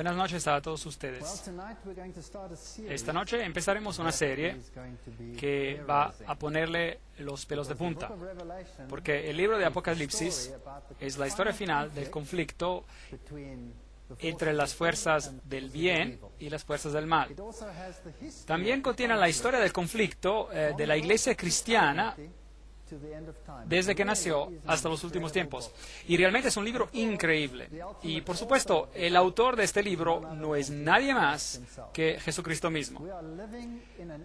Buenas noches a todos ustedes. Esta noche empezaremos una serie que va a ponerle los pelos de punta, porque el libro de Apocalipsis es la historia final del conflicto entre las fuerzas del bien y las fuerzas del mal. También contiene la historia del conflicto de la iglesia cristiana desde que nació hasta los últimos tiempos. Y realmente es un libro increíble. Y por supuesto, el autor de este libro no es nadie más que Jesucristo mismo.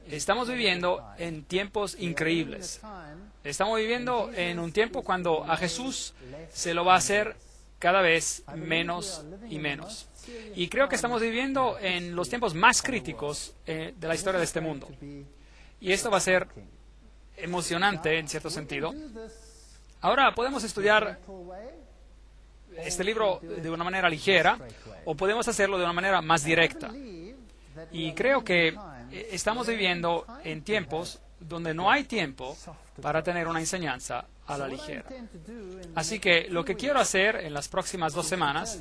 Estamos viviendo en tiempos increíbles. Estamos viviendo en un tiempo cuando a Jesús se lo va a hacer cada vez menos y menos. Y creo que estamos viviendo en los tiempos más críticos de la historia de este mundo. Y esto va a ser emocionante en cierto sentido. Ahora podemos estudiar este libro de una manera ligera o podemos hacerlo de una manera más directa. Y creo que estamos viviendo en tiempos donde no hay tiempo para tener una enseñanza a la ligera. Así que lo que quiero hacer en las próximas 2 semanas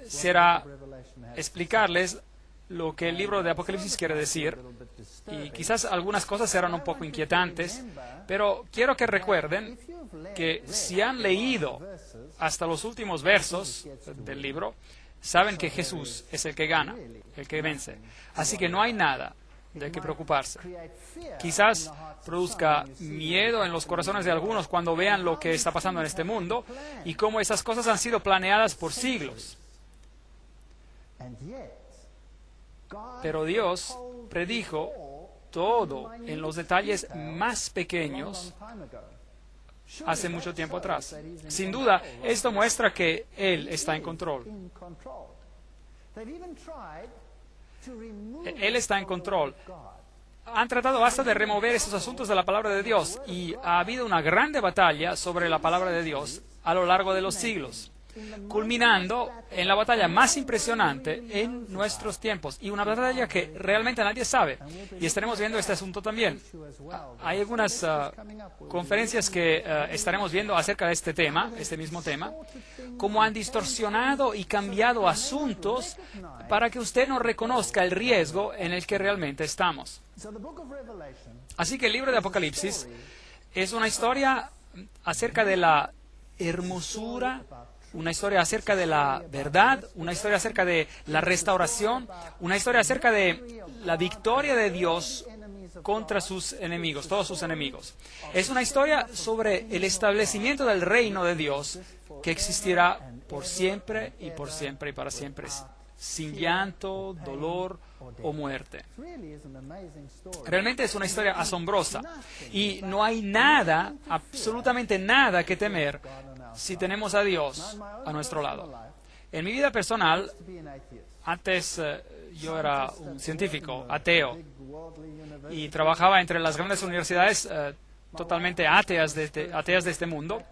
será explicarles lo que el libro de Apocalipsis quiere decir, y quizás algunas cosas serán un poco inquietantes, pero quiero que recuerden que si han leído hasta los últimos versos del libro, saben que Jesús es el que gana, el que vence. Así que no hay nada de qué preocuparse. Quizás produzca miedo en los corazones de algunos cuando vean lo que está pasando en este mundo y cómo esas cosas han sido planeadas por siglos. Pero Dios predijo todo en los detalles más pequeños hace mucho tiempo atrás. Sin duda, esto muestra que Él está en control. Él está en control. Han tratado hasta de remover esos asuntos de la palabra de Dios y ha habido una grande batalla sobre la palabra de Dios a lo largo de los siglos, culminando en la batalla más impresionante en nuestros tiempos, y una batalla que realmente nadie sabe, y estaremos viendo este asunto también. Hay algunas conferencias que estaremos viendo acerca de este tema, este mismo tema, cómo han distorsionado y cambiado asuntos para que usted no reconozca el riesgo en el que realmente estamos. Así que el libro de Apocalipsis es una historia acerca de la hermosura, una historia acerca de la verdad, una historia acerca de la restauración, una historia acerca de la victoria de Dios contra sus enemigos, todos sus enemigos. Es una historia sobre el establecimiento del reino de Dios que existirá por siempre y por siempre y para siempre, sin llanto, dolor o muerte. Realmente es una historia asombrosa y no hay nada, absolutamente nada que temer si tenemos a Dios a nuestro lado. En mi vida personal, antes yo era un científico, ateo, y trabajaba entre las grandes universidades totalmente ateas de este mundo.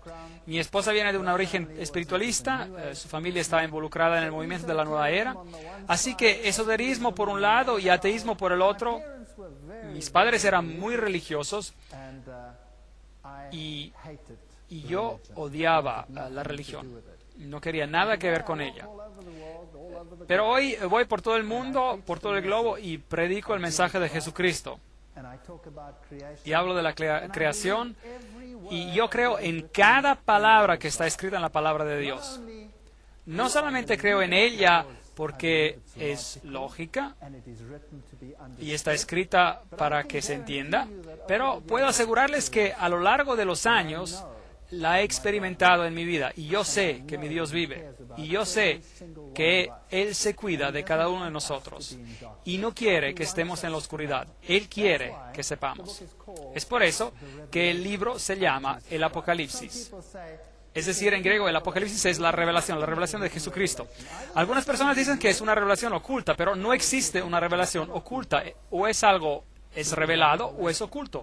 Mi esposa viene de un origen espiritualista, su familia estaba involucrada en el movimiento de la nueva era, así que esoterismo por un lado y ateísmo por el otro. Mis padres eran muy religiosos y yo odiaba la religión, no quería nada que ver con ella. Pero hoy voy por todo el mundo, por todo el globo, y predico el mensaje de Jesucristo. Y hablo de la creación, y yo creo en cada palabra que está escrita en la palabra de Dios. No solamente creo en ella porque es lógica y está escrita para que se entienda, pero puedo asegurarles que a lo largo de los años la he experimentado en mi vida, y yo sé que mi Dios vive, y yo sé que Él se cuida de cada uno de nosotros, y no quiere que estemos en la oscuridad. Él quiere que sepamos. Es por eso que el libro se llama el Apocalipsis. Es decir, en griego el Apocalipsis es la revelación de Jesucristo. Algunas personas dicen que es una revelación oculta, pero no existe una revelación oculta. O es algo es revelado o es oculto.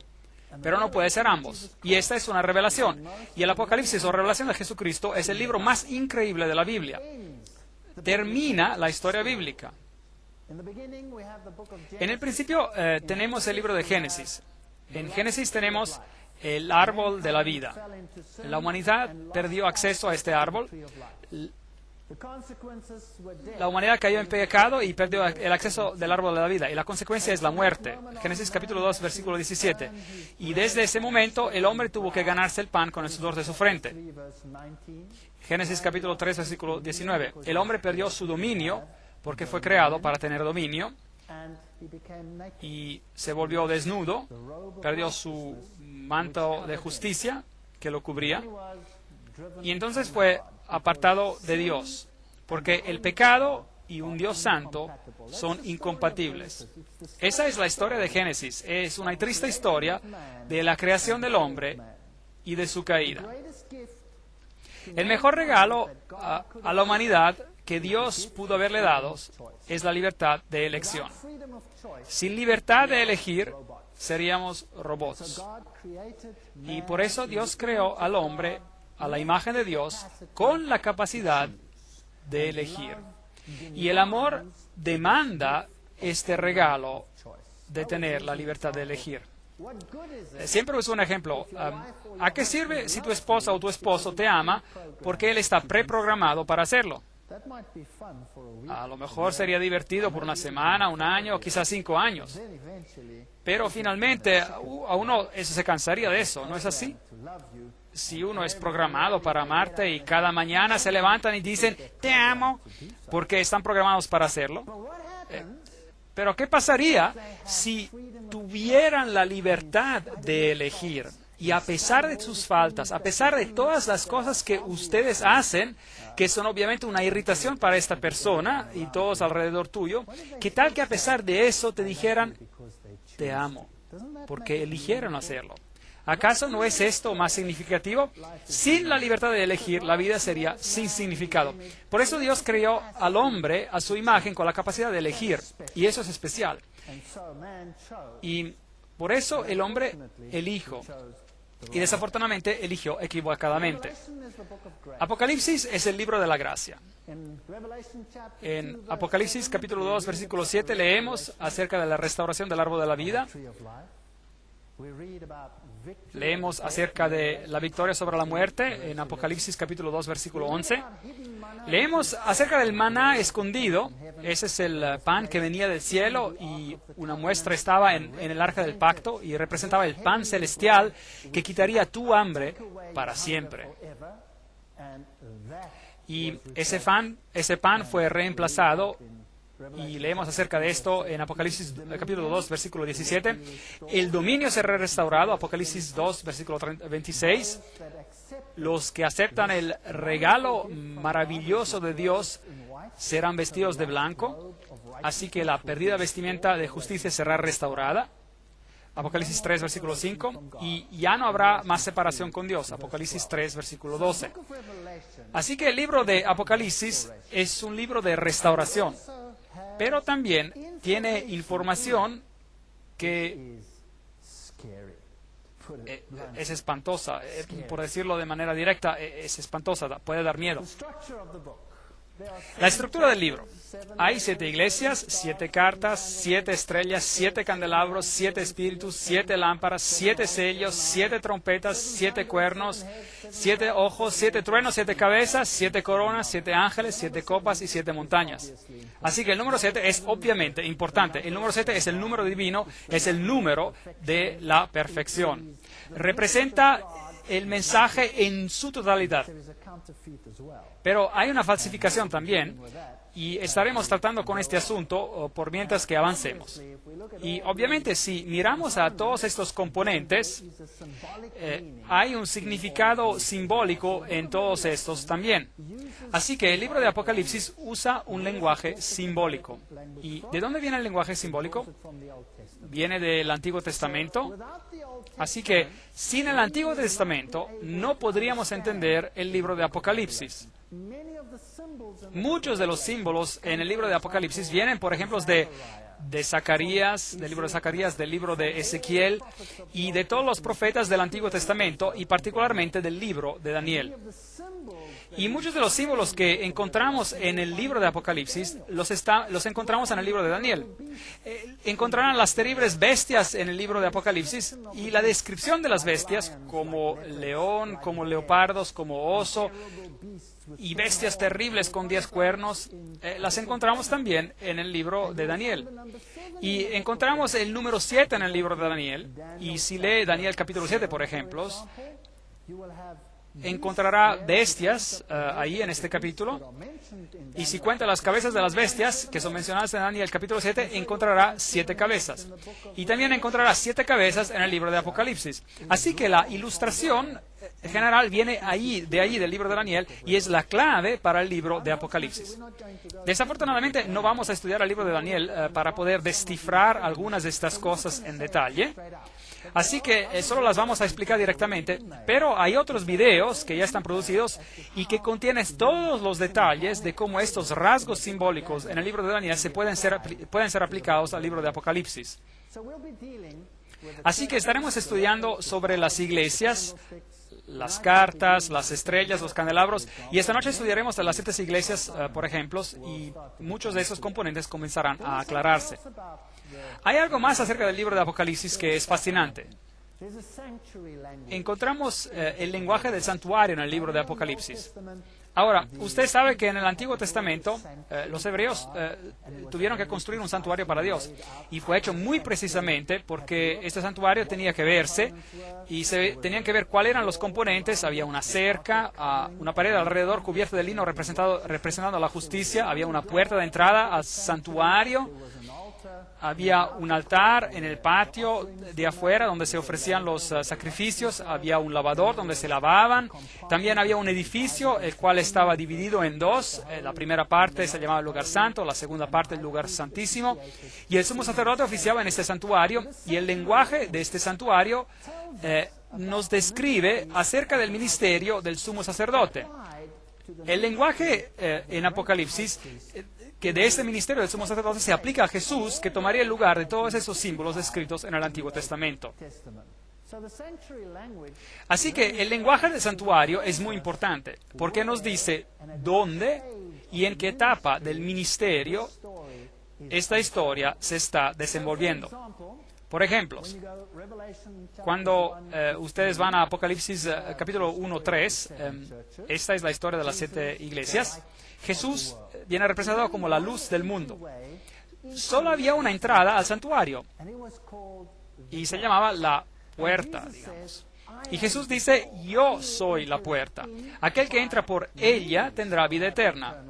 Pero no puede ser ambos. Y esta es una revelación. Y el Apocalipsis o revelación de Jesucristo es el libro más increíble de la Biblia. Termina la historia bíblica. En el principio tenemos el libro de Génesis. En Génesis tenemos el árbol de la vida. La humanidad perdió acceso a este árbol. la humanidad cayó en pecado y perdió el acceso del árbol de la vida. Y la consecuencia es la muerte. Génesis capítulo 2, versículo 17. Y desde ese momento el hombre tuvo que ganarse el pan con el sudor de su frente. Génesis capítulo 3, versículo 19. El hombre perdió su dominio porque fue creado para tener dominio y se volvió desnudo, perdió su manto de justicia que lo cubría y entonces fue apartado de Dios, porque el pecado y un Dios santo son incompatibles. Esa es la historia de Génesis. Es una triste historia de la creación del hombre y de su caída. El mejor regalo a la humanidad que Dios pudo haberle dado es la libertad de elección. Sin libertad de elegir, seríamos robots. Y por eso Dios creó al hombre a la imagen de Dios con la capacidad de elegir. Y el amor demanda este regalo de tener la libertad de elegir. Siempre uso un ejemplo. ¿A qué sirve si tu esposa o tu esposo te ama porque él está preprogramado para hacerlo? A lo mejor sería divertido por una semana, un año, o quizás 5 años. Pero finalmente a uno eso se cansaría de eso, ¿no es así? Si uno es programado para amarte y cada mañana se levantan y dicen, te amo, porque están programados para hacerlo. Pero ¿qué pasaría si tuvieran la libertad de elegir? Y a pesar de sus faltas, a pesar de todas las cosas que ustedes hacen, que son obviamente una irritación para esta persona y todos alrededor tuyo, ¿qué tal que a pesar de eso te dijeran, te amo, porque eligieron hacerlo? ¿Acaso no es esto más significativo? Sin la libertad de elegir, la vida sería sin significado. Por eso Dios creó al hombre a su imagen con la capacidad de elegir, y eso es especial. Y por eso el hombre eligió, y desafortunadamente eligió equivocadamente. Apocalipsis es el libro de la gracia. En Apocalipsis capítulo 2, versículo 7 leemos acerca de la restauración del árbol de la vida. Leemos acerca de la victoria sobre la muerte en Apocalipsis capítulo 2, versículo 11. Leemos acerca del maná escondido. Ese es el pan que venía del cielo y una muestra estaba en el arca del pacto y representaba el pan celestial que quitaría tu hambre para siempre. Y ese pan fue reemplazado. Y leemos acerca de esto en Apocalipsis capítulo 2, versículo 17. El dominio será restaurado, Apocalipsis 2, versículo 26. Los que aceptan el regalo maravilloso de Dios serán vestidos de blanco, así que la perdida vestimenta de justicia será restaurada. Apocalipsis 3, versículo 5, y ya no habrá más separación con Dios. Apocalipsis 3, versículo 12. Así que el libro de Apocalipsis es un libro de restauración, pero también tiene información que es espantosa, por decirlo de manera directa, es espantosa, puede dar miedo. La estructura del libro. Hay 7 iglesias, 7 cartas, 7 estrellas, 7 candelabros, 7 espíritus, 7 lámparas, 7 sellos, 7 trompetas, 7 cuernos, 7 ojos, 7 truenos, 7 cabezas, 7 coronas, 7 ángeles, 7 copas y 7 montañas. Así que el número 7 es obviamente importante. El número 7 es el número divino, es el número de la perfección. Representa el mensaje en su totalidad. Pero hay una falsificación también, y estaremos tratando con este asunto por mientras que avancemos. Y obviamente si miramos a todos estos componentes, hay un significado simbólico en todos estos también. Así que el libro de Apocalipsis usa un lenguaje simbólico. ¿Y de dónde viene el lenguaje simbólico? Viene del Antiguo Testamento. Así que sin el Antiguo Testamento no podríamos entender el libro de Apocalipsis. Muchos de los símbolos en el libro de Apocalipsis vienen, por ejemplo, de Zacarías, del libro de Zacarías, del libro de Ezequiel y de todos los profetas del Antiguo Testamento y particularmente del libro de Daniel. Y muchos de los símbolos que encontramos en el libro de Apocalipsis los encontramos en el libro de Daniel. Encontrarán las terribles bestias en el libro de Apocalipsis y la descripción de las bestias como león, como leopardos, como oso, y bestias terribles con 10 cuernos, las encontramos también en el libro de Daniel. Y encontramos el número 7 en el libro de Daniel. Y si lee Daniel capítulo 7, por ejemplo, encontrará bestias ahí en este capítulo, y si cuenta las cabezas de las bestias que son mencionadas en Daniel capítulo 7, encontrará 7 cabezas. Y también encontrará 7 cabezas en el libro de Apocalipsis. Así que la ilustración general viene de ahí del libro de Daniel, y es la clave para el libro de Apocalipsis. Desafortunadamente no vamos a estudiar el libro de Daniel para poder descifrar algunas de estas cosas en detalle. Así que solo las vamos a explicar directamente, pero hay otros videos que ya están producidos y que contienen todos los detalles de cómo estos rasgos simbólicos en el libro de Daniel pueden ser aplicados al libro de Apocalipsis. Así que estaremos estudiando sobre las iglesias, las cartas, las estrellas, los candelabros, y esta noche estudiaremos las 7 iglesias, por ejemplo, y muchos de esos componentes comenzarán a aclararse. Hay algo más acerca del libro de Apocalipsis que es fascinante. Encontramos el lenguaje del santuario en el libro de Apocalipsis. Ahora, usted sabe que en el Antiguo Testamento los hebreos tuvieron que construir un santuario para Dios, y fue hecho muy precisamente porque este santuario tenía que verse y tenían que ver cuáles eran los componentes. Había una cerca, una pared alrededor cubierta de lino representando la justicia, había una puerta de entrada al santuario, había un altar en el patio de afuera donde se ofrecían los sacrificios, había un lavador donde se lavaban, también había un edificio el cual estaba dividido en 2, la primera parte se llamaba el lugar santo, la segunda parte el lugar santísimo, y el sumo sacerdote oficiaba en este santuario, y el lenguaje de este santuario nos describe acerca del ministerio del sumo sacerdote. El lenguaje en Apocalipsis que de este ministerio del sumo sacerdote se aplica a Jesús, que tomaría el lugar de todos esos símbolos descritos en el Antiguo Testamento. Así que el lenguaje del santuario es muy importante, porque nos dice dónde y en qué etapa del ministerio esta historia se está desenvolviendo. Por ejemplo, cuando ustedes van a Apocalipsis capítulo 1-3, esta es la historia de las 7 iglesias. Jesús viene representado como la luz del mundo. Solo había una entrada al santuario y se llamaba la puerta, digamos. Y Jesús dice, yo soy la puerta. Aquel que entra por ella tendrá vida eterna.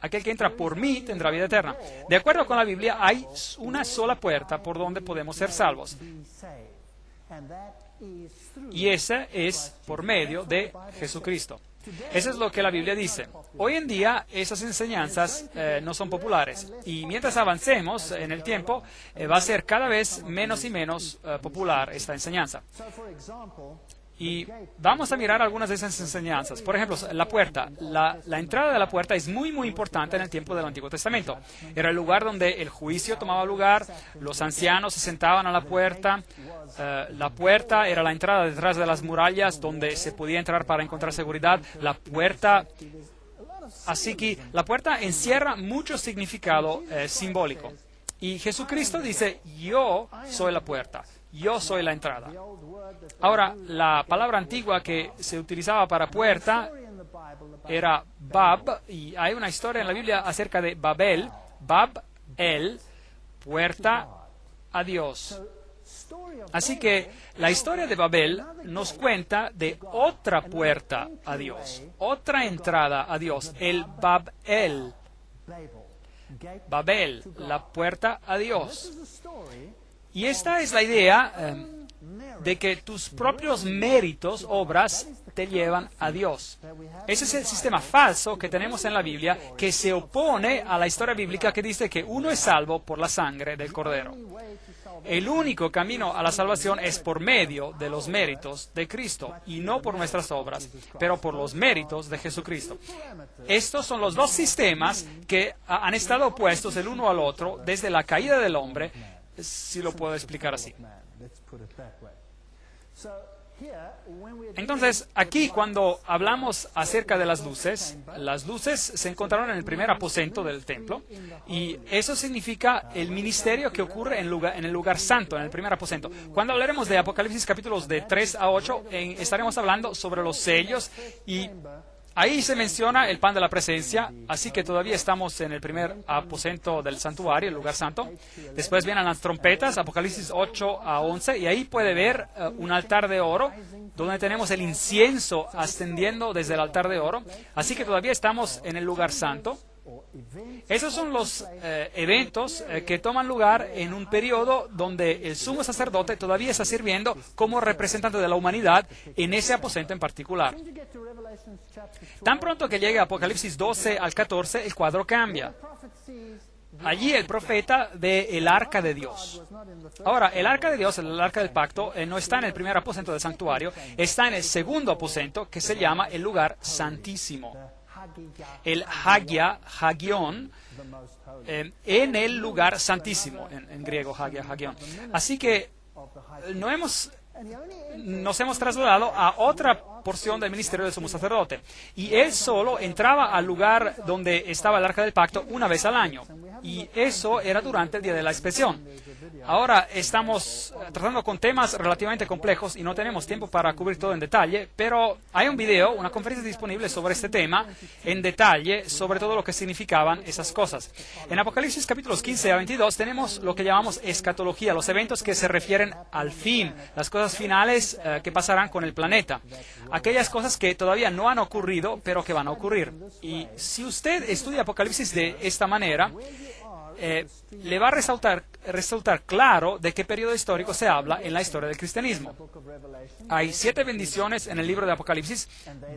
Aquel que entra por mí tendrá vida eterna. De acuerdo con la Biblia, hay una sola puerta por donde podemos ser salvos. Y esa es por medio de Jesucristo. Eso es lo que la Biblia dice. Hoy en día esas enseñanzas no son populares, y mientras avancemos en el tiempo va a ser cada vez menos y menos popular esta enseñanza. Y vamos a mirar algunas de esas enseñanzas. Por ejemplo, la puerta. La entrada de la puerta es muy, muy importante en el tiempo del Antiguo Testamento. Era el lugar donde el juicio tomaba lugar, los ancianos se sentaban a la puerta. La puerta era la entrada detrás de las murallas donde se podía entrar para encontrar seguridad. La puerta... Así que la puerta encierra mucho significado simbólico. Y Jesucristo dice, yo soy la puerta. Yo soy la entrada. Ahora, la palabra antigua que se utilizaba para puerta era Bab, y hay una historia en la Biblia acerca de Babel, Bab-el, puerta a Dios. Así que la historia de Babel nos cuenta de otra puerta a Dios, otra entrada a Dios, el Bab-el. Babel, la puerta a Dios. Y esta es la idea de que tus propios méritos, obras, te llevan a Dios. Ese es el sistema falso que tenemos en la Biblia, que se opone a la historia bíblica que dice que uno es salvo por la sangre del Cordero. El único camino a la salvación es por medio de los méritos de Cristo, y no por nuestras obras, pero por los méritos de Jesucristo. Estos son los dos sistemas que han estado opuestos el uno al otro desde la caída del hombre, si lo puedo explicar así. Entonces, aquí cuando hablamos acerca de las luces se encontraron en el primer aposento del templo, y eso significa el ministerio que ocurre en el lugar santo, en el primer aposento. Cuando hablaremos de Apocalipsis capítulos de 3 a 8, estaremos hablando sobre los sellos, y ahí se menciona el pan de la presencia, así que todavía estamos en el primer aposento del santuario, el lugar santo. Después vienen las trompetas, Apocalipsis 8 a 11, y ahí puede ver un altar de oro, donde tenemos el incienso ascendiendo desde el altar de oro. Así que todavía estamos en el lugar santo. Esos son los eventos que toman lugar en un periodo donde el sumo sacerdote todavía está sirviendo como representante de la humanidad en ese aposento en particular. Tan pronto que llegue Apocalipsis 12 al 14, el cuadro cambia. Allí el profeta ve el arca de Dios. Ahora, el arca de Dios, el arca del pacto, no está en el primer aposento del santuario, está en el segundo aposento que se llama el lugar santísimo. El Hagion, en el lugar santísimo, en griego, Hagion. Así que nos hemos trasladado a otra porción del ministerio del sumo sacerdote. Y él solo entraba al lugar donde estaba el arca del pacto una vez al año. Y eso era durante el día de la inspección. Ahora estamos tratando con temas relativamente complejos y no tenemos tiempo para cubrir todo en detalle, pero hay un video, una conferencia disponible sobre este tema en detalle, sobre todo lo que significaban esas cosas. En Apocalipsis capítulos 15 a 22 tenemos lo que llamamos escatología, los eventos que se refieren al fin, las cosas finales que pasarán con el planeta. Aquellas cosas que todavía no han ocurrido, pero que van a ocurrir. Y si usted estudia Apocalipsis de esta manera, le va a resultar claro de qué periodo histórico se habla en la historia del cristianismo. Hay 7 bendiciones en el libro de Apocalipsis.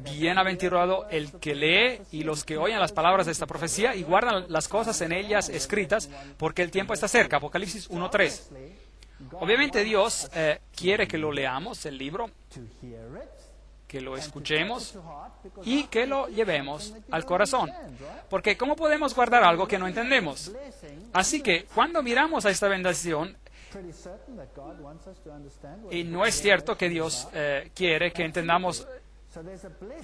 Bienaventurado el que lee y los que oyen las palabras de esta profecía y guardan las cosas en ellas escritas, porque el tiempo está cerca. Apocalipsis 1:3. Obviamente Dios quiere que lo leamos, el libro, que lo escuchemos y que lo llevemos al corazón. Porque ¿cómo podemos guardar algo que no entendemos? Así que cuando miramos a esta bendición, y no es cierto que Dios quiere que entendamos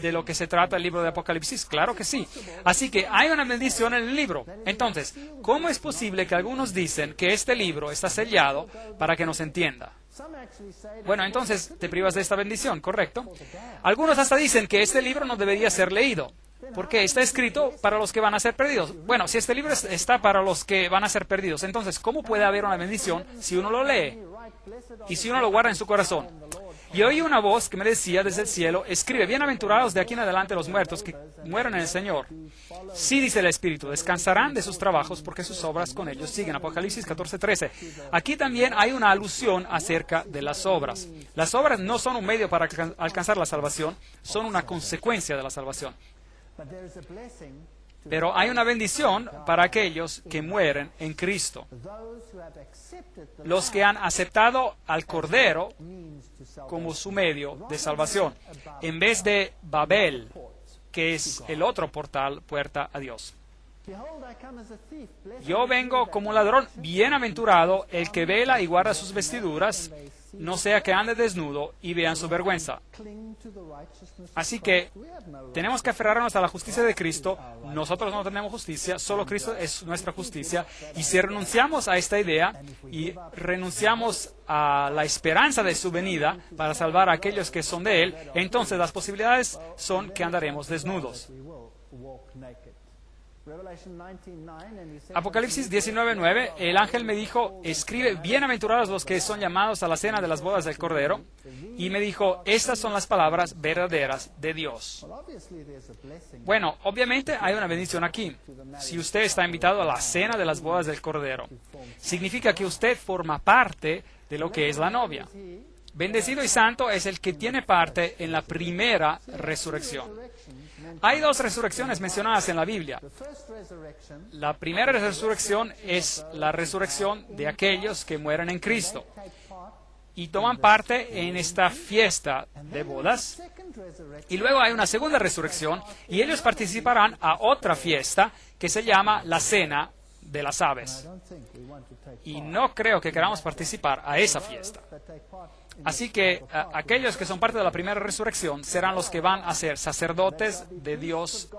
de lo que se trata el libro de Apocalipsis, claro que sí. Así que hay una bendición en el libro. Entonces, ¿cómo es posible que algunos dicen que este libro está sellado para que no se entienda? Bueno, entonces te privas de esta bendición, ¿correcto? Algunos hasta dicen que este libro no debería ser leído, porque está escrito para los que van a ser perdidos. Bueno, si este libro está para los que van a ser perdidos, entonces, ¿cómo puede haber una bendición si uno lo lee y si uno lo guarda en su corazón? Y oí una voz que me decía desde el cielo, escribe, bienaventurados de aquí en adelante los muertos que mueran en el Señor. Sí, dice el Espíritu, descansarán de sus trabajos porque sus obras con ellos siguen. Apocalipsis 14:13. Aquí también hay una alusión acerca de las obras. Las obras no son un medio para alcanzar la salvación, son una consecuencia de la salvación. Pero hay una bendición para aquellos que mueren en Cristo. Los que han aceptado al Cordero como su medio de salvación, en vez de Babel, que es el otro portal, puerta a Dios. Yo vengo como un ladrón, bienaventurado el que vela y guarda sus vestiduras, no sea que ande desnudo y vean su vergüenza. Así que tenemos que aferrarnos a la justicia de Cristo. Nosotros no tenemos justicia, solo Cristo es nuestra justicia. Y si renunciamos a esta idea y renunciamos a la esperanza de su venida para salvar a aquellos que son de Él, entonces las posibilidades son que andaremos desnudos. Apocalipsis 19:9, el ángel me dijo, escribe, bienaventurados los que son llamados a la cena de las bodas del Cordero, y me dijo, estas son las palabras verdaderas de Dios. Bueno, obviamente hay una bendición aquí. Si usted está invitado a la cena de las bodas del Cordero, significa que usted forma parte de lo que es la novia. Bendecido y santo es el que tiene parte en la primera resurrección. Hay 2 resurrecciones mencionadas en la Biblia. La primera resurrección es la resurrección de aquellos que mueren en Cristo y toman parte en esta fiesta de bodas. Y luego hay una segunda resurrección y ellos participarán a otra fiesta que se llama la Cena de las Aves. Y no creo que queramos participar a esa fiesta. Así que aquellos que son parte de la primera resurrección serán los que van a ser sacerdotes de Dios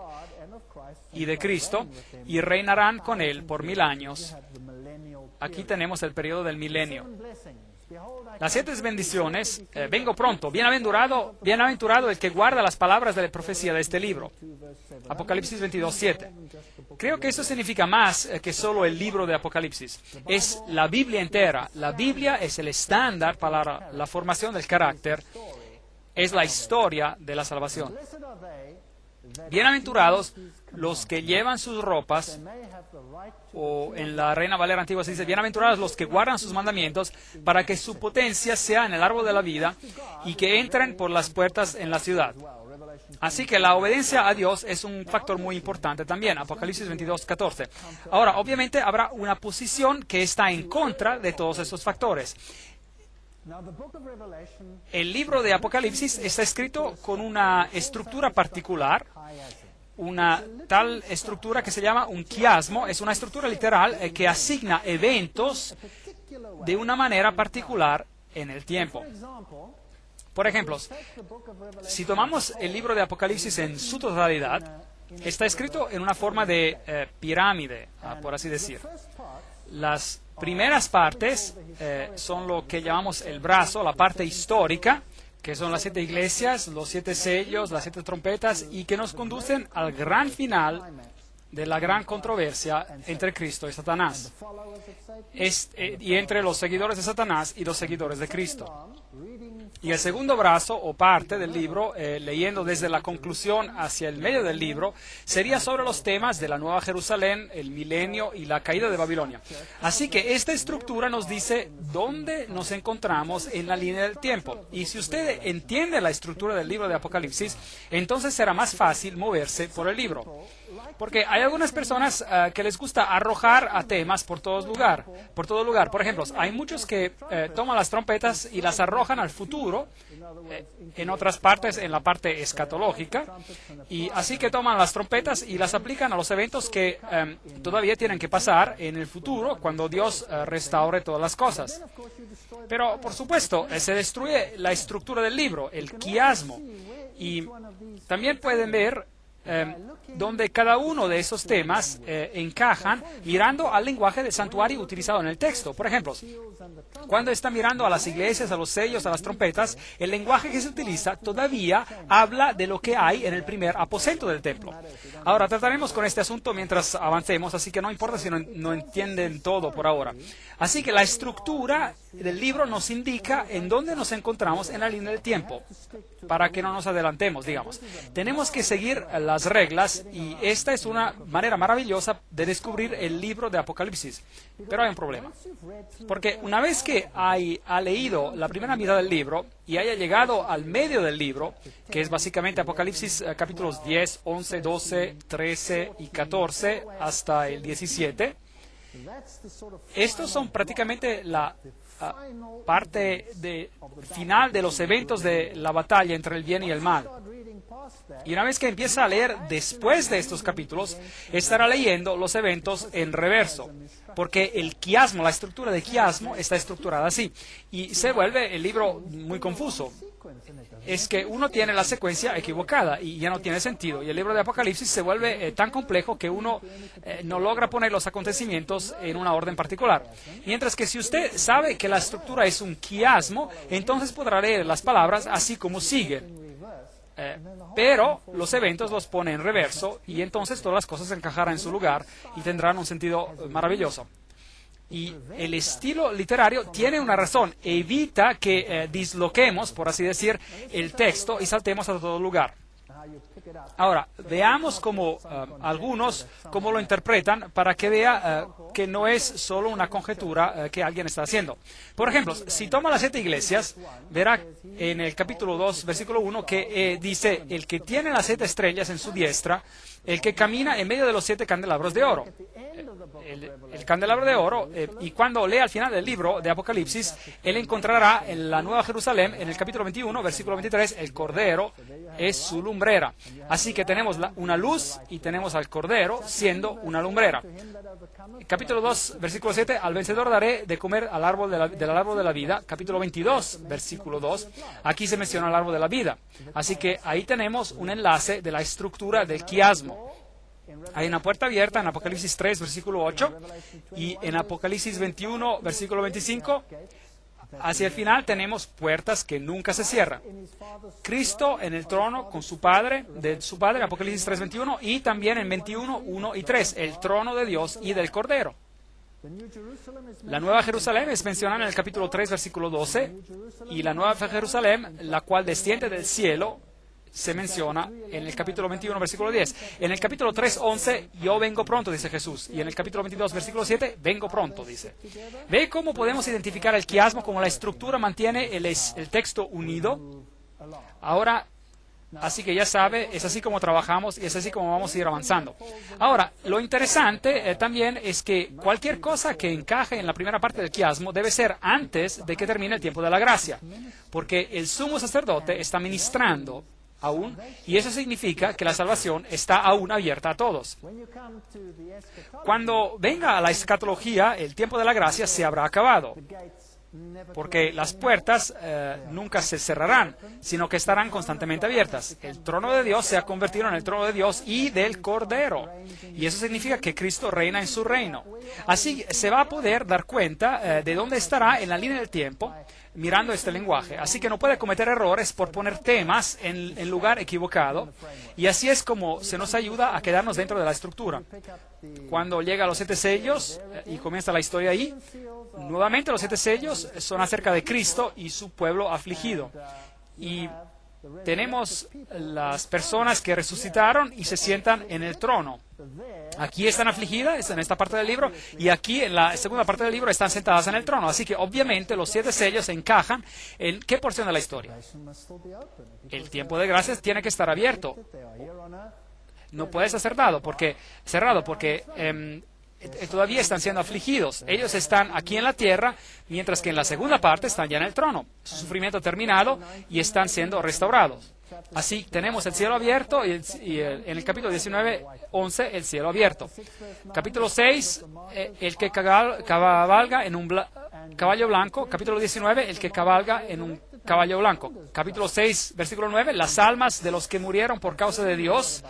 y de Cristo y reinarán con Él por 1000 años. Aquí tenemos el periodo del milenio. Las 7 bendiciones, vengo pronto, bienaventurado el que guarda las palabras de la profecía de este libro. Apocalipsis 22:7. Creo que eso significa más que solo el libro de Apocalipsis. Es la Biblia entera. La Biblia es el estándar para la formación del carácter. Es la historia de la salvación. Bienaventurados los que llevan sus ropas, o en la Reina Valera Antigua se dice, bienaventurados los que guardan sus mandamientos, para que su potencia sea en el árbol de la vida y que entren por las puertas en la ciudad. Así que la obediencia a Dios es un factor muy importante también, Apocalipsis 22:14. Ahora, obviamente habrá una posición que está en contra de todos esos factores. El libro de Apocalipsis está escrito con una estructura particular, una tal estructura que se llama un quiasmo. Es una estructura literal que asigna eventos de una manera particular en el tiempo. Por ejemplo, si tomamos el libro de Apocalipsis en su totalidad, está escrito en una forma de pirámide, por así decir. Las primeras partes son lo que llamamos el brazo, la parte histórica, que son las 7 iglesias, los 7 sellos, las 7 trompetas, y que nos conducen al gran final de la gran controversia entre Cristo y Satanás, y entre los seguidores de Satanás y los seguidores de Cristo. Y el segundo brazo o parte del libro, leyendo desde la conclusión hacia el medio del libro, sería sobre los temas de la Nueva Jerusalén, el milenio y la caída de Babilonia. Así que esta estructura nos dice dónde nos encontramos en la línea del tiempo. Y si usted entiende la estructura del libro de Apocalipsis, entonces será más fácil moverse por el libro. Porque hay algunas personas que les gusta arrojar a temas por todo lugar. Por ejemplo, hay muchos que toman las trompetas y las arrojan al futuro, en otras partes, en la parte escatológica, y así que toman las trompetas y las aplican a los eventos que todavía tienen que pasar en el futuro, cuando Dios restaure todas las cosas. Pero, por supuesto, se destruye la estructura del libro, el quiasmo, y también pueden ver donde cada uno de esos temas encajan mirando al lenguaje del santuario utilizado en el texto. Por ejemplo, cuando está mirando a las iglesias, a los sellos, a las trompetas, el lenguaje que se utiliza todavía habla de lo que hay en el primer aposento del templo. Ahora, trataremos con este asunto mientras avancemos, así que no importa si no entienden todo por ahora. Así que la estructura del libro nos indica en dónde nos encontramos en la línea del tiempo, para que no nos adelantemos, digamos. Tenemos que seguir las reglas, y esta es una manera maravillosa de descubrir el libro de Apocalipsis. Pero hay un problema, porque una vez que ha leído la primera mitad del libro y haya llegado al medio del libro, que es básicamente Apocalipsis capítulos 10, 11, 12, 13 y 14 hasta el 17, estos son prácticamente la parte final de los eventos de la batalla entre el bien y el mal. Y una vez que empieza a leer después de estos capítulos, estará leyendo los eventos en reverso, porque el quiasmo, la estructura de quiasmo, está estructurada así, y se vuelve el libro muy confuso. Es que uno tiene la secuencia equivocada y ya no tiene sentido, y el libro de Apocalipsis se vuelve tan complejo que uno no logra poner los acontecimientos en una orden particular. Mientras que si usted sabe que la estructura es un quiasmo, entonces podrá leer las palabras así como sigue. Pero los eventos los pone en reverso, y entonces todas las cosas encajarán en su lugar y tendrán un sentido maravilloso. Y el estilo literario tiene una razón: evita que disloquemos, por así decir, el texto y saltemos a todo lugar. Ahora, veamos cómo algunos cómo lo interpretan, para que vea que no es solo una conjetura que alguien está haciendo. Por ejemplo, si toma las 7 iglesias, verá en el capítulo 2, versículo 1, que dice: el que tiene las 7 estrellas en su diestra, el que camina en medio de los 7 candelabros de oro. El candelabro de oro, y cuando lea al final del libro de Apocalipsis, él encontrará en la Nueva Jerusalén, en el capítulo 21, versículo 23, el Cordero es su lumbrera. Así que tenemos una luz y tenemos al Cordero siendo una lumbrera. Capítulo 2, versículo 7, al vencedor daré de comer del árbol de la vida. Capítulo 22, versículo 2, aquí se menciona el árbol de la vida. Así que ahí tenemos un enlace de la estructura del quiasmo. Hay una puerta abierta en Apocalipsis 3, versículo 8, y en Apocalipsis 21, versículo 25, hacia el final tenemos puertas que nunca se cierran. Cristo en el trono con su Padre, Apocalipsis 3:21, y también en 21, 1 y 3, el trono de Dios y del Cordero. La Nueva Jerusalén es mencionada en el capítulo 3, versículo 12, y la Nueva Jerusalén, la cual desciende del cielo, se menciona en el capítulo 21, versículo 10. En el capítulo 3, 11, yo vengo pronto, dice Jesús. Y en el capítulo 22, versículo 7, vengo pronto, dice. ¿Ve cómo podemos identificar el quiasmo, como la estructura mantiene el texto unido? Ahora, así que ya sabe, es así como trabajamos y es así como vamos a ir avanzando. Ahora, lo interesante también es que cualquier cosa que encaje en la primera parte del quiasmo debe ser antes de que termine el tiempo de la gracia, porque el sumo sacerdote está ministrando aún, y eso significa que la salvación está aún abierta a todos. Cuando venga a la escatología, el tiempo de la gracia se habrá acabado, porque las puertas nunca se cerrarán, sino que estarán constantemente abiertas. El trono de Dios se ha convertido en el trono de Dios y del Cordero, y eso significa que Cristo reina en su reino. Así se va a poder dar cuenta de dónde estará en la línea del tiempo, mirando este lenguaje. Así que no puede cometer errores por poner temas en lugar equivocado, y así es como se nos ayuda a quedarnos dentro de la estructura. Cuando llega a los 7 sellos y comienza la historia ahí, nuevamente los 7 sellos son acerca de Cristo y su pueblo afligido. Y tenemos las personas que resucitaron y se sientan en el trono. Aquí están afligidas, en esta parte del libro, y aquí en la segunda parte del libro están sentadas en el trono. Así que obviamente los 7 sellos encajan en qué porción de la historia. El tiempo de gracias tiene que estar abierto. No puede ser cerrado porque todavía están siendo afligidos. Ellos están aquí en la tierra, mientras que en la segunda parte están ya en el trono. Su sufrimiento ha terminado y están siendo restaurados. Así tenemos el cielo abierto y en el capítulo 19, 11, el cielo abierto. Capítulo 6, el que cabalga en un caballo blanco. Capítulo 19, el que cabalga en un caballo blanco. Capítulo 6, versículo 9, las almas de los que murieron por causa de Dios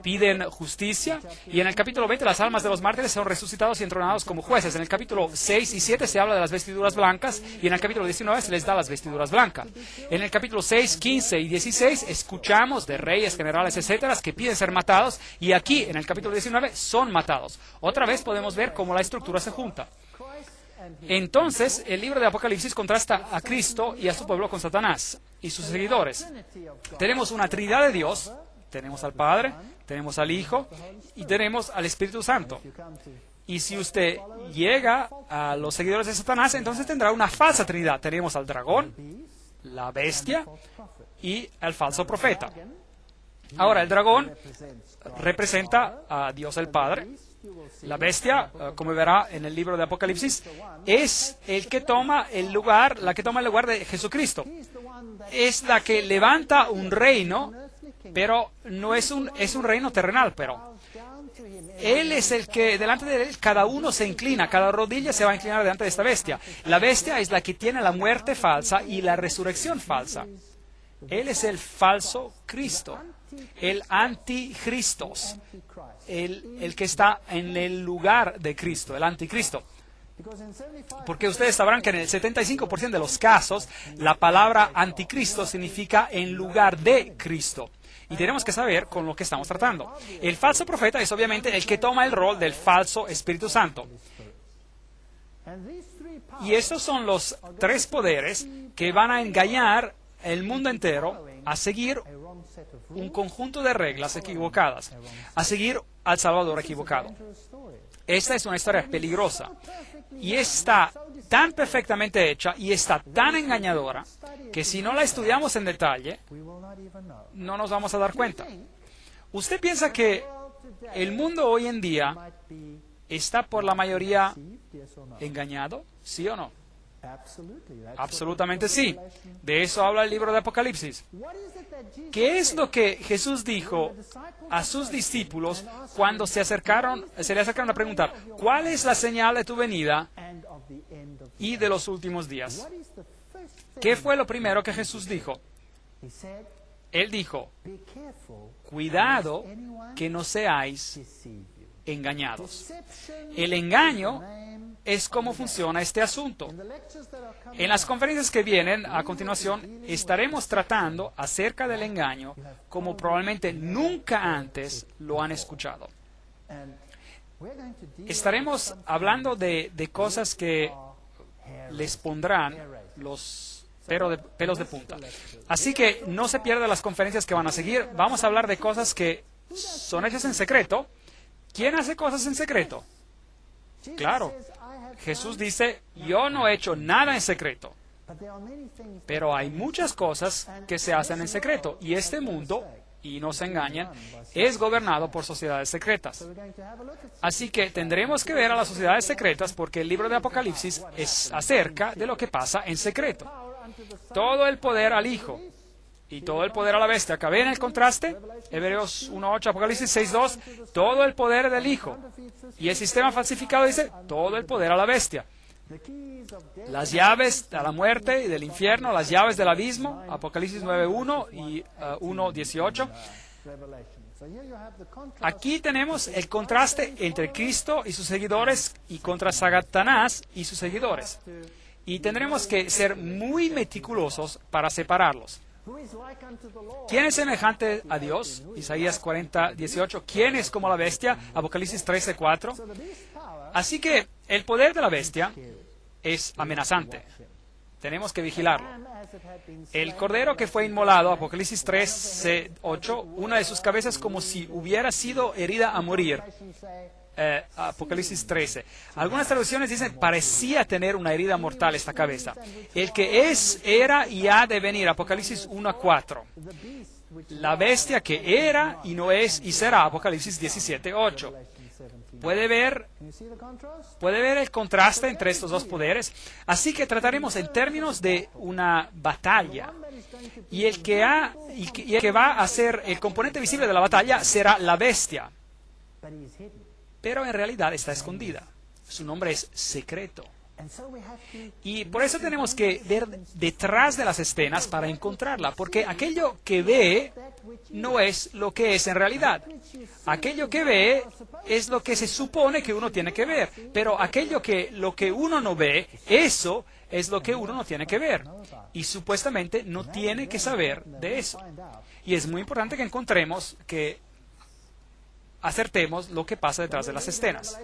piden justicia. Y en el capítulo 20, las almas de los mártires son resucitados y entronados como jueces. En el capítulo 6 y 7 se habla de las vestiduras blancas, y en el capítulo 19 se les da las vestiduras blancas. En el capítulo 6, 15 y 16 escuchamos de reyes, generales, etcétera, que piden ser matados, y aquí en el capítulo 19 son matados. Otra vez podemos ver cómo la estructura se junta. Entonces, el libro de Apocalipsis contrasta a Cristo y a su pueblo con Satanás y sus seguidores. Tenemos una Trinidad de Dios, tenemos al Padre, tenemos al Hijo y tenemos al Espíritu Santo. Y si usted llega a los seguidores de Satanás, entonces tendrá una falsa Trinidad. Tenemos al dragón, la bestia y al falso profeta. Ahora, el dragón representa a Dios el Padre. La bestia, como verá en el libro de Apocalipsis, es la que toma el lugar de Jesucristo. Es la que levanta un reino, pero no es un reino terrenal, pero Él es el que, delante de Él, cada uno se inclina, cada rodilla se va a inclinar delante de esta bestia. La bestia es la que tiene la muerte falsa y la resurrección falsa. Él es el falso Cristo, el anticristos, el que está en el lugar de Cristo, el anticristo. Porque ustedes sabrán que en el 75% de los casos, la palabra anticristo significa en lugar de Cristo. Y tenemos que saber con lo que estamos tratando. El falso profeta es obviamente el que toma el rol del falso Espíritu Santo. Y estos son los 3 poderes que van a engañar el mundo entero a seguir un conjunto de reglas equivocadas, a seguir al Salvador equivocado. Esta es una historia peligrosa y está tan perfectamente hecha y está tan engañadora que si no la estudiamos en detalle, no nos vamos a dar cuenta. ¿Usted piensa que el mundo hoy en día está por la mayoría engañado? ¿Sí o no? Absolutamente sí. De eso habla el libro de Apocalipsis. ¿Qué es lo que Jesús dijo a sus discípulos cuando se le acercaron a preguntar, ¿cuál es la señal de tu venida y de los últimos días? ¿Qué fue lo primero que Jesús dijo? Él dijo, cuidado que no seáis engañados. El engaño es cómo funciona este asunto. En las conferencias que vienen a continuación estaremos tratando acerca del engaño como probablemente nunca antes lo han escuchado. Estaremos hablando de cosas que les pondrán los pelos de punta. Así que no se pierdan las conferencias que van a seguir. Vamos a hablar de cosas que son hechas en secreto. ¿Quién hace cosas en secreto? Claro, Jesús dice, yo no he hecho nada en secreto. Pero hay muchas cosas que se hacen en secreto. Y este mundo, y no se engañen, es gobernado por sociedades secretas. Así que tendremos que ver a las sociedades secretas porque el libro de Apocalipsis es acerca de lo que pasa en secreto. Todo el poder al Hijo y todo el poder a la bestia. ¿Acá ven el contraste? Hebreos 1.8, Apocalipsis 6.2, todo el poder del Hijo. Y el sistema falsificado dice, todo el poder a la bestia. Las llaves a la muerte y del infierno, las llaves del abismo, Apocalipsis 9.1 y 1.18. Aquí tenemos el contraste entre Cristo y sus seguidores y contra Satanás y sus seguidores. Y tendremos que ser muy meticulosos para separarlos. ¿Quién es semejante a Dios? Isaías 40:18. ¿Quién es como la bestia? Apocalipsis 13:4. Así que el poder de la bestia es amenazante. Tenemos que vigilarlo. El cordero que fue inmolado, Apocalipsis 13:8, una de sus cabezas como si hubiera sido herida a morir. Apocalipsis 13. Algunas traducciones dicen, parecía tener una herida mortal esta cabeza. El que es, era y ha de venir, Apocalipsis 1:4. La bestia que era y no es y será, Apocalipsis 17:8. ¿Puede ver el contraste entre estos dos poderes? Así que trataremos en términos de una batalla. Y el que va a ser el componente visible de la batalla será la bestia. Pero en realidad está escondida. Su nombre es secreto. Y por eso tenemos que ver detrás de las escenas para encontrarla, porque aquello que ve no es lo que es en realidad. Aquello que ve es lo que se supone que uno tiene que ver, pero lo que uno no ve, eso es lo que uno no tiene que ver. Y supuestamente no tiene que saber de eso. Y es muy importante que encontremos que acertemos lo que pasa detrás de las escenas.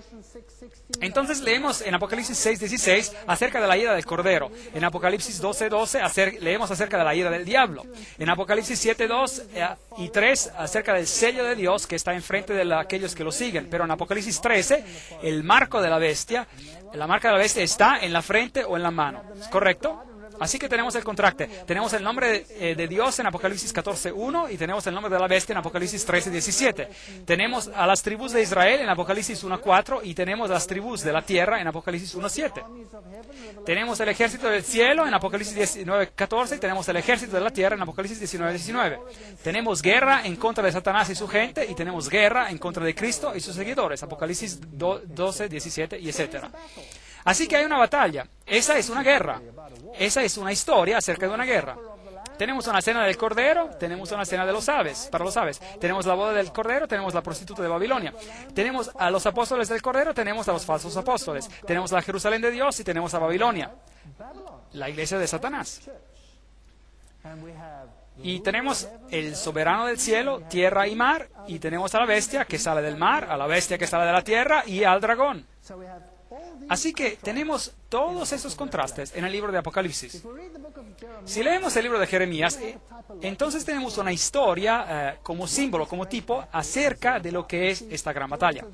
Entonces leemos en Apocalipsis 6:16 acerca de la ira del Cordero. En Apocalipsis 12:12 leemos acerca de la ira del diablo. En Apocalipsis 7:2 y 3 acerca del sello de Dios que está enfrente de aquellos que lo siguen. Pero en Apocalipsis 13, el marco de la bestia, la marca de la bestia está en la frente o en la mano. ¿Es correcto? Así que tenemos el contraste. Tenemos el nombre de Dios en Apocalipsis 14:1 y tenemos el nombre de la bestia en Apocalipsis 13:17. Tenemos a las tribus de Israel en Apocalipsis 1:4 y tenemos las tribus de la tierra en Apocalipsis 1:7. Tenemos el ejército del cielo en Apocalipsis 19:14 y tenemos el ejército de la tierra en Apocalipsis 19:19. Tenemos guerra en contra de Satanás y su gente y tenemos guerra en contra de Cristo y sus seguidores. Apocalipsis 12:17 y etcétera. Así que hay una batalla. Esa es una guerra. Esa es una historia acerca de una guerra. Tenemos una cena del Cordero, tenemos una cena de los aves, para los aves. Tenemos la boda del Cordero, tenemos la prostituta de Babilonia. Tenemos a los apóstoles del Cordero, tenemos a los falsos apóstoles. Tenemos la Jerusalén de Dios y tenemos a Babilonia, la iglesia de Satanás. Y tenemos el soberano del cielo, tierra y mar, y tenemos a la bestia que sale del mar, a la bestia que sale de la tierra y al dragón. Así que tenemos todos esos contrastes en el libro de Apocalipsis. Si leemos el libro de Jeremías, entonces tenemos una historia como símbolo, como tipo, acerca de lo que es esta gran batalla.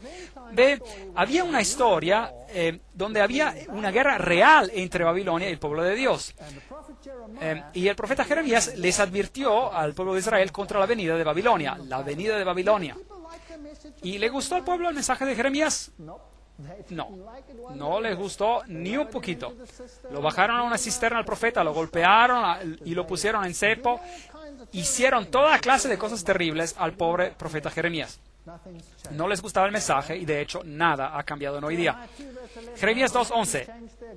Había una historia donde había una guerra real entre Babilonia y el pueblo de Dios. Y el profeta Jeremías les advirtió al pueblo de Israel contra la venida de Babilonia, la venida de Babilonia. ¿Y le gustó al pueblo el mensaje de Jeremías? No les gustó ni un poquito. Lo bajaron a una cisterna al profeta, lo golpearon y lo pusieron en cepo. Hicieron toda clase de cosas terribles al pobre profeta Jeremías. No les gustaba el mensaje y de hecho nada ha cambiado en hoy día. Jeremías 2:11.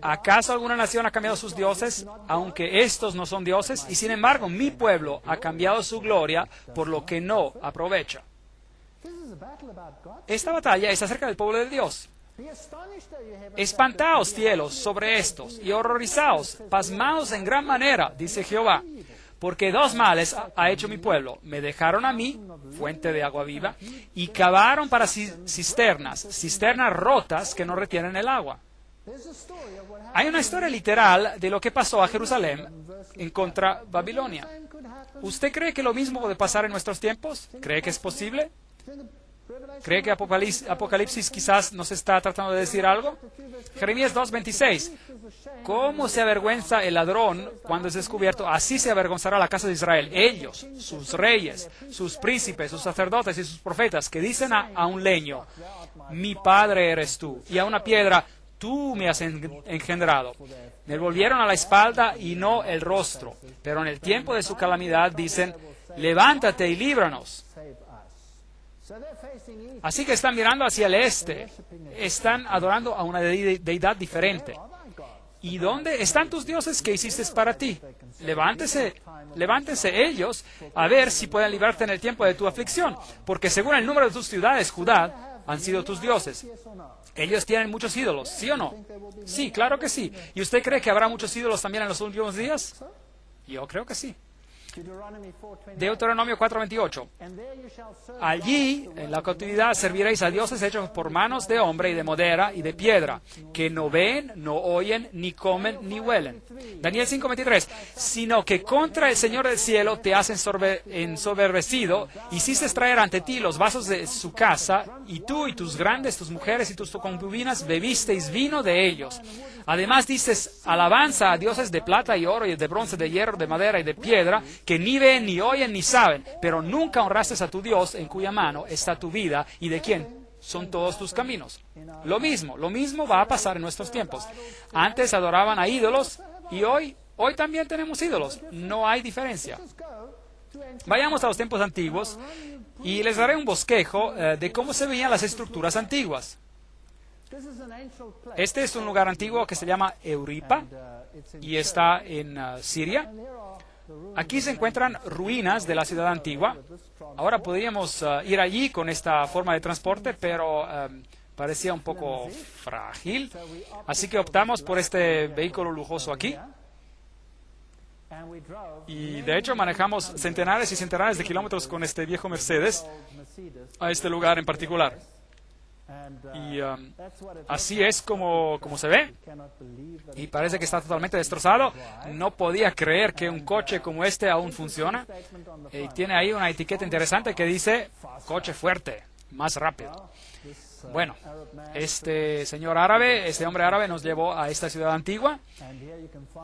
¿Acaso alguna nación ha cambiado sus dioses, aunque estos no son dioses? Y sin embargo mi pueblo ha cambiado su gloria por lo que no aprovecha. Esta batalla es acerca del pueblo de Dios. Espantaos, cielos, sobre estos, y horrorizaos, pasmaos en gran manera, dice Jehová, porque dos males ha hecho mi pueblo. Me dejaron a mí, fuente de agua viva, y cavaron para cisternas rotas que no retienen el agua. Hay una historia literal de lo que pasó a Jerusalén en contra Babilonia. ¿Usted cree que lo mismo puede pasar en nuestros tiempos? ¿Cree que es posible? ¿Cree que Apocalipsis quizás nos está tratando de decir algo? Jeremías 2:26. ¿Cómo se avergüenza el ladrón cuando es descubierto? Así se avergonzará la casa de Israel. Ellos, sus reyes, sus príncipes, sus sacerdotes y sus profetas, que dicen a un leño, mi padre eres tú, y a una piedra, tú me has engendrado. Me volvieron a la espalda y no el rostro. Pero en el tiempo de su calamidad dicen, levántate y líbranos. Así que están mirando hacia el este. Están adorando a una deidad diferente. ¿Y dónde están tus dioses que hiciste para ti? Levántense ellos a ver si pueden librarte en el tiempo de tu aflicción. Porque según el número de tus ciudades, Judá, han sido tus dioses. Ellos tienen muchos ídolos, ¿sí o no? Sí, claro que sí. ¿Y usted cree que habrá muchos ídolos también en los últimos días? Yo creo que sí. Deuteronomio 4:28. Allí, en la cautividad, serviréis a dioses hechos por manos de hombre y de madera y de piedra, que no ven, no oyen, ni comen, ni huelen. Daniel 5:23. Sino que contra el Señor del cielo te has ensoberbecido, hiciste traer ante ti los vasos de su casa, y tú y tus grandes, tus mujeres y tus concubinas bebisteis vino de ellos. Además dices alabanza a dioses de plata y oro y de bronce, de hierro, de madera y de piedra, que ni ven, ni oyen, ni saben, pero nunca honraste a tu Dios, en cuya mano está tu vida y de quien son todos tus caminos. Lo mismo va a pasar en nuestros tiempos. Antes adoraban a ídolos y hoy también tenemos ídolos. No hay diferencia. Vayamos a los tiempos antiguos y les daré un bosquejo de cómo se veían las estructuras antiguas. Este es un lugar antiguo que se llama Euripa y está en Siria. Aquí se encuentran ruinas de la ciudad antigua. Ahora podríamos ir allí con esta forma de transporte, pero parecía un poco frágil. Así que optamos por este vehículo lujoso aquí. Y de hecho manejamos centenares y centenares de kilómetros con este viejo Mercedes a este lugar en particular. Y así es como se ve. Y parece que está totalmente destrozado. No podía creer que un coche como este aún funciona. Y tiene ahí una etiqueta interesante que dice, coche fuerte, más rápido. Bueno, este hombre árabe nos llevó a esta ciudad antigua.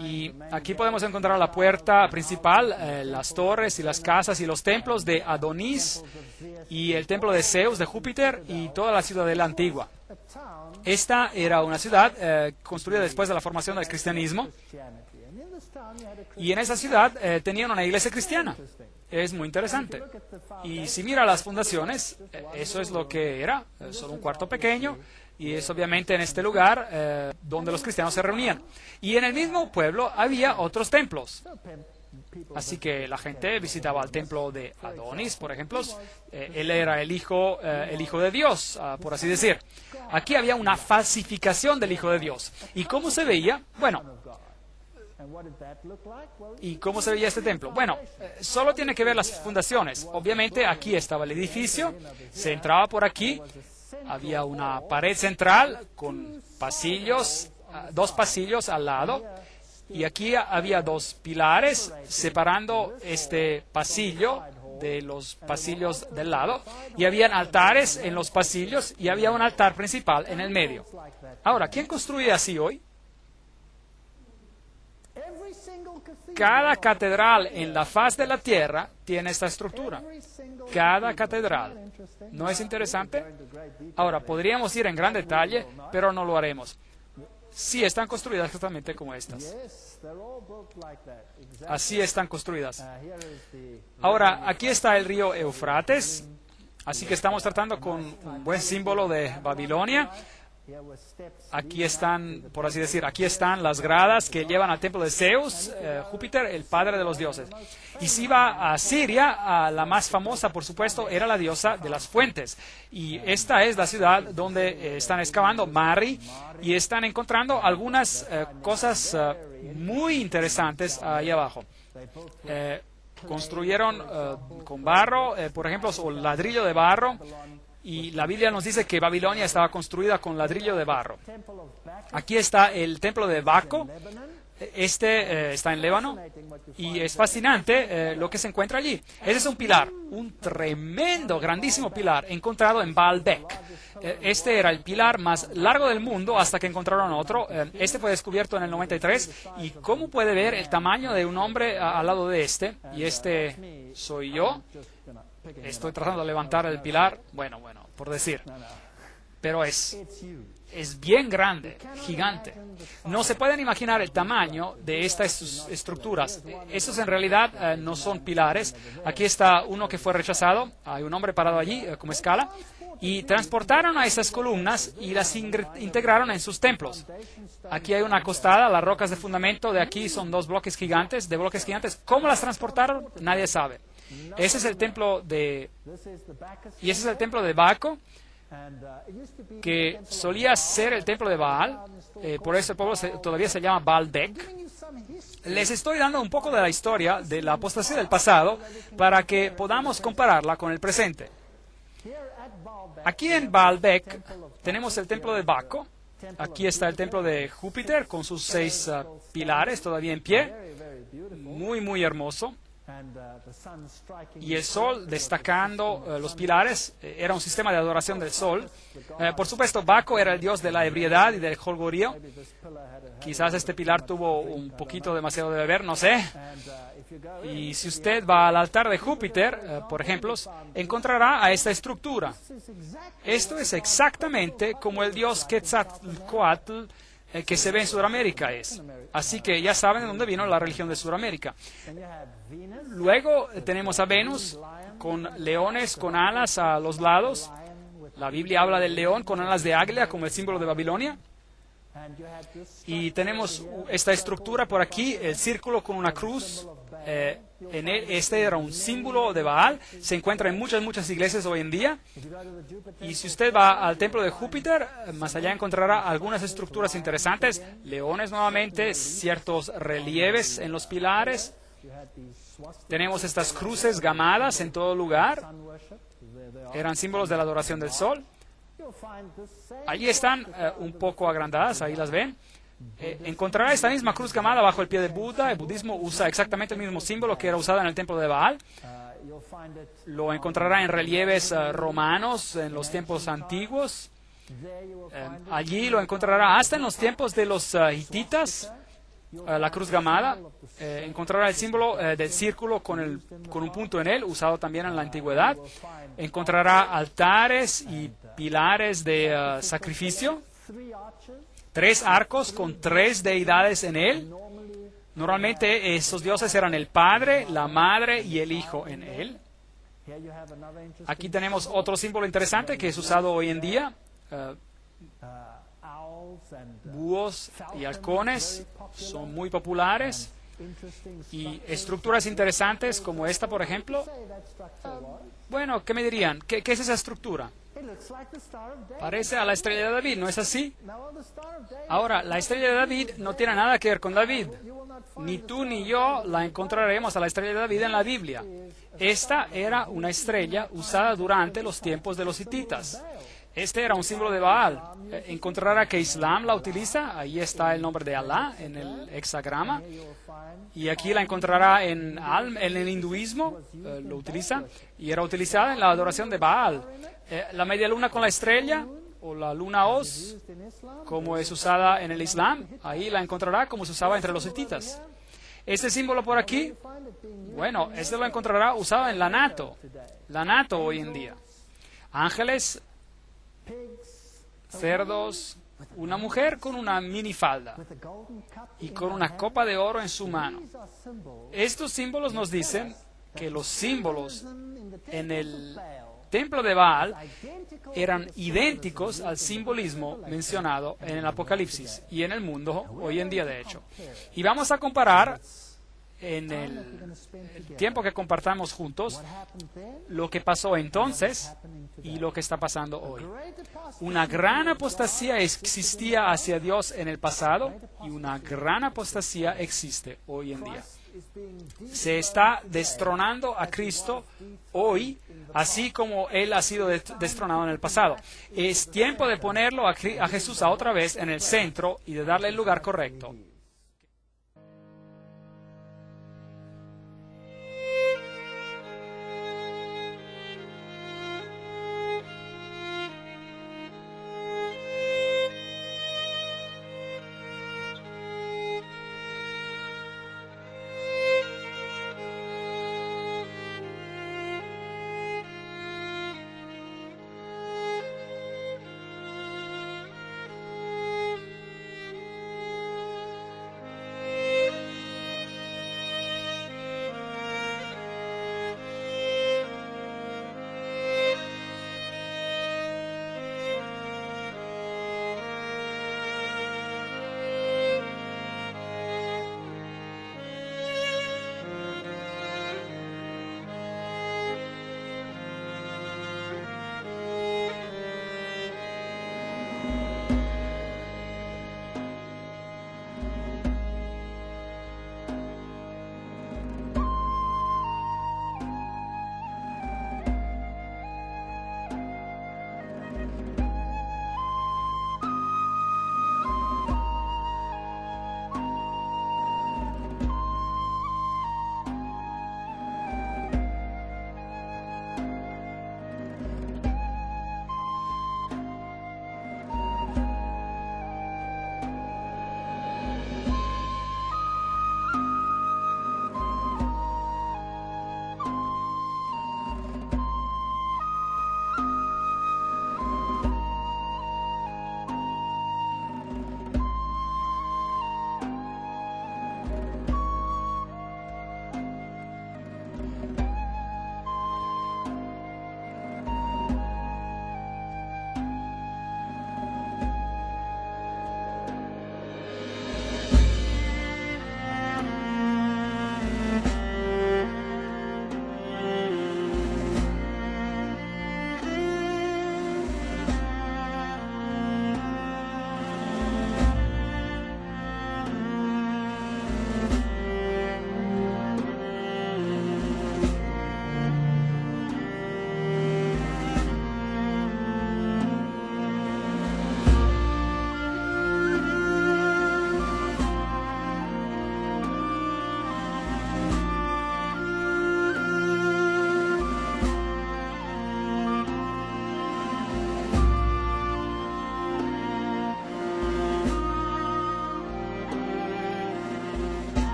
Y aquí podemos encontrar la puerta principal, las torres y las casas y los templos de Adonis y el templo de Zeus, de Júpiter y toda la ciudadela antigua. Esta era una ciudad construida después de la formación del cristianismo. Y en esa ciudad tenían una iglesia cristiana. Es muy interesante. Y si mira las fundaciones, eso es lo que era, solo un cuarto pequeño, y es obviamente en este lugar donde los cristianos se reunían. Y en el mismo pueblo había otros templos. Así que la gente visitaba el templo de Adonis, por ejemplo. Él era el hijo de Dios, por así decir. Aquí había una falsificación del hijo de Dios. ¿Y cómo se veía? Bueno, ¿y cómo se veía este templo? Bueno, solo tiene que ver las fundaciones. Obviamente aquí estaba el edificio, se entraba por aquí, había una pared central con pasillos, dos pasillos al lado, y aquí había dos pilares separando este pasillo de los pasillos del lado, y habían altares en los pasillos y había un altar principal en el medio. Ahora, ¿quién construye así hoy? Cada catedral en la faz de la tierra tiene esta estructura. Cada catedral. ¿No es interesante? Ahora, podríamos ir en gran detalle, pero no lo haremos. Sí, están construidas exactamente como estas. Así están construidas. Ahora, aquí está el río Éufrates. Así que estamos tratando con un buen símbolo de Babilonia. Aquí están, por así decir, aquí están las gradas que llevan al templo de Zeus, Júpiter, el padre de los dioses. Y si va a Siria, la más famosa, por supuesto, era la diosa de las fuentes. Y esta es la ciudad donde están excavando Mari y están encontrando algunas cosas muy interesantes ahí abajo. Construyeron con barro, por ejemplo, o ladrillo de barro. Y la Biblia nos dice que Babilonia estaba construida con ladrillo de barro. Aquí está el templo de Baco. Está en Líbano. Y es fascinante lo que se encuentra allí. Ese es un pilar, un tremendo, grandísimo pilar encontrado en Baalbek. Este era el pilar más largo del mundo hasta que encontraron otro. Este fue descubierto en el 93. Y cómo puede ver el tamaño de un hombre al lado de este. Y este soy yo. Estoy tratando de levantar el pilar, bueno, por decir, pero es bien grande, gigante. No se pueden imaginar el tamaño de estas estructuras. Estos en realidad no son pilares. Aquí está uno que fue rechazado, hay un hombre parado allí como escala, y transportaron a esas columnas y las integraron en sus templos. Aquí hay una acostada, las rocas de fundamento de aquí son dos bloques gigantes, ¿Cómo las transportaron? Nadie sabe. Ese es el templo de Baco, que solía ser el templo de Baal, por eso el pueblo todavía se llama Baalbek. Les estoy dando un poco de la historia de la apostasía del pasado para que podamos compararla con el presente. Aquí en Baalbek tenemos el templo de Baco. Aquí está el templo de Júpiter con sus 6 pilares todavía en pie. Muy, muy hermoso. Y el sol destacando los pilares. Era un sistema de adoración del sol. Por supuesto, Baco era el dios de la ebriedad y del jolgorio. Quizás este pilar tuvo un poquito demasiado de beber, no sé. Y si usted va al altar de Júpiter, por ejemplo, encontrará a esta estructura. Esto es exactamente como el dios Quetzalcóatl que se ve en Sudamérica es. Así que ya saben de dónde vino la religión de Sudamérica. Luego tenemos a Venus con leones con alas a los lados. La Biblia habla del león con alas de águila como el símbolo de Babilonia. Y tenemos esta estructura por aquí, el círculo con una cruz. Este era un símbolo de Baal. Se encuentra en muchas iglesias hoy en día. Y si usted va al templo de Júpiter, más allá encontrará algunas estructuras interesantes. Leones nuevamente, ciertos relieves en los pilares. Tenemos estas cruces gamadas en todo lugar. Eran símbolos de la adoración del sol. Allí están un poco agrandadas, ahí las ven. Encontrará esta misma cruz gamada bajo el pie de Buda. El budismo usa exactamente el mismo símbolo que era usado en el templo de Baal. Lo encontrará en relieves romanos en los tiempos antiguos. Allí lo encontrará hasta en los tiempos de los hititas. La cruz gamada. Encontrará el símbolo del círculo con un punto en él, usado también en la antigüedad. Encontrará altares y pilares de sacrificio. 3 arcos con 3 deidades en él. Normalmente esos dioses eran el Padre, la Madre y el Hijo en él. Aquí tenemos otro símbolo interesante que es usado hoy en día. Búhos y halcones son muy populares. Y estructuras interesantes como esta, por ejemplo. Bueno, ¿qué me dirían? ¿Qué es esa estructura? Parece a la estrella de David, ¿no es así? Ahora, la estrella de David no tiene nada que ver con David. Ni tú ni yo la encontraremos a la estrella de David en la Biblia. Esta era una estrella usada durante los tiempos de los hititas. Este era un símbolo de Baal. Encontrará que Islam la utiliza. Ahí está el nombre de Alá en el hexagrama. Y aquí la encontrará en el hinduismo. Lo utiliza. Y era utilizada en la adoración de Baal. La media luna con la estrella, o la luna Oz, como es usada en el Islam. Ahí la encontrará como se usaba entre los hititas. Este símbolo por aquí, bueno, este lo encontrará usado en la NATO. La NATO hoy en día. Ángeles, cerdos, una mujer con una minifalda y con una copa de oro en su mano. Estos símbolos nos dicen que los símbolos en el templo de Baal eran idénticos al simbolismo mencionado en el Apocalipsis y en el mundo hoy en día, de hecho. Y vamos a comparar en el tiempo que compartamos juntos lo que pasó entonces y lo que está pasando hoy. Una gran apostasía existía hacia Dios en el pasado y una gran apostasía existe hoy en día. Se está destronando a Cristo hoy, así como Él ha sido destronado en el pasado. Es tiempo de ponerlo a Jesús otra vez en el centro y de darle el lugar correcto.